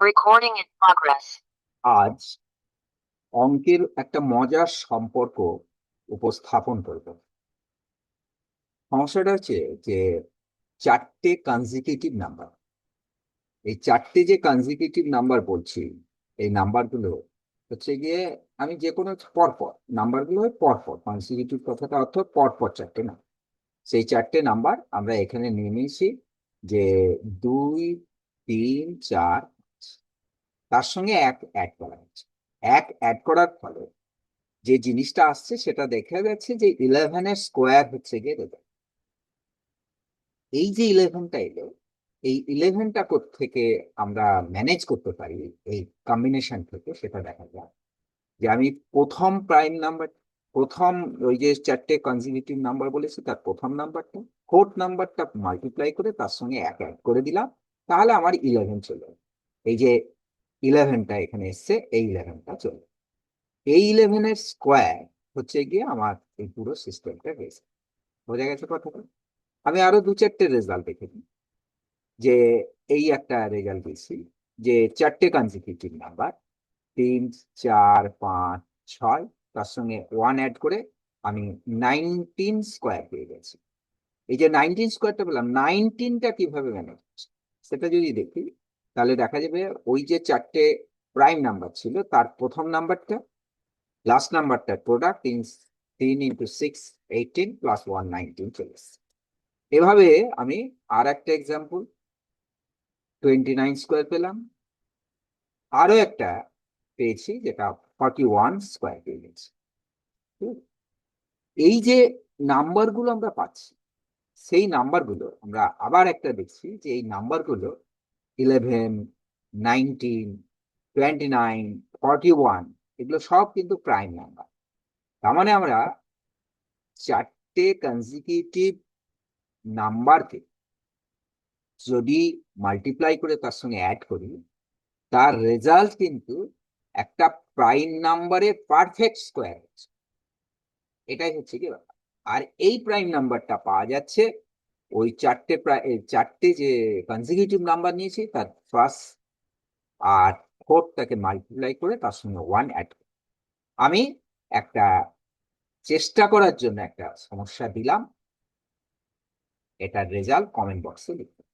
Recording in progress. আজ অঙ্কের একটা মজার সম্পর্ক উপস্থাপন করব। সমস্যাটা হচ্ছে যে চারটে কনজিকিউটিভ নাম্বার, এই চারটে যে কনজিকিউটিভ নাম্বার বলছি, এই নাম্বারগুলো হচ্ছে গিয়ে আমি যে কোনো পরপর নাম্বারগুলো পরপর, কনজিকিউটিভ কথাটা অর্থ পরপর চারটে না। সেই চারটে নাম্বার আমরা এখানে নিয়ে নিয়েছি যে 2, 3, 4, তার সঙ্গে এক অ্যাড করা হচ্ছে। এক অ্যাড করার ফলে যে জিনিসটা আসছে সেটা দেখা যাচ্ছে যে 11-এর স্কোয়ার হচ্ছে গিয়ে রেজাল্ট। এই যে 11টা এলো, এই 11টা থেকে আমরা ম্যানেজ করতে পারি এই কম্বিনেশন থেকে, সেটা দেখা যায় যে আমি প্রথম প্রাইম নাম্বার, প্রথম ওই যে চারটে কনজিকিউটিভ নাম্বার বলেছি তার প্রথম নাম্বারটা, ফোর্থ নাম্বারটা মাল্টিপ্লাই করে তার সঙ্গে এক অ্যাড করে দিলাম, তাহলে আমার 11 চলে এলো। এই যে 11টা এখানে এসছে, এই 11টা চলে এলো। এই 11-এর স্কোয়ার হচ্ছে গিয়ে আমার এই পুরো সিস্টেমটা হয়েছে। বোঝা গেছে কথাটা? আমি আরো দু চারটে রেজাল্ট দেখে নিই। যে এই একটা রেজাল্ট দিয়েছি যে চারটে কনজিকিউটিভ নাম্বার 3, 4, 5, 6, তার সঙ্গে ওয়ান অ্যাড করে আমি 19 স্কোয়ার পেয়ে গেছি। এই যে 19 স্কোয়ারটা পেলাম, 19টা কিভাবে ম্যানেজ হচ্ছে সেটা যদি দেখি, তাহলে দেখা যাবে ওই যে চারটে প্রাইম নাম্বার ছিল তার প্রথম নাম্বারটা, লাস্ট নাম্বারটার প্রোডাক্ট, 3 × 6 18 প্লাস 1 19 চলে এসছে। এভাবে আমি আর একটা এক্সাম্পল 29 স্কোয়ার পেলাম, আরো একটা পেয়েছি যেটা 41 স্কোয়ার পেয়ে গেছি। হুম। এই যে নাম্বারগুলো আমরা পাচ্ছি, সেই নাম্বারগুলো আমরা আবার একটা দেখছি যে এই নাম্বারগুলো 11, 19, 29, 41, এগুলো সব কিন্তু প্রাইম নাম্বার। তার মানে আমরা চারটে কনজিকিউটিভ নাম্বারকে যদি মাল্টিপ্লাই করে তার সঙ্গে অ্যাড করি, তার রেজাল্ট কিন্তু একটা প্রাইম নাম্বারের পারফেক্ট স্কোয়ার হচ্ছে। এটাই হচ্ছে কি ব্যাপার। আর এই প্রাইম নাম্বারটা পাওয়া যাচ্ছে ওই চারটে যে কনজিকিউটিভ নাম্বার নিয়েছি তার ফার্স্ট আর ফোর্থটাকে মাল্টিপ্লাই করে তার সঙ্গে ওয়ান অ্যাড। আমি একটা চেষ্টা করার জন্য একটা সমস্যা দিলাম, এটার রেজাল্ট কমেন্ট বক্সে লিখুন।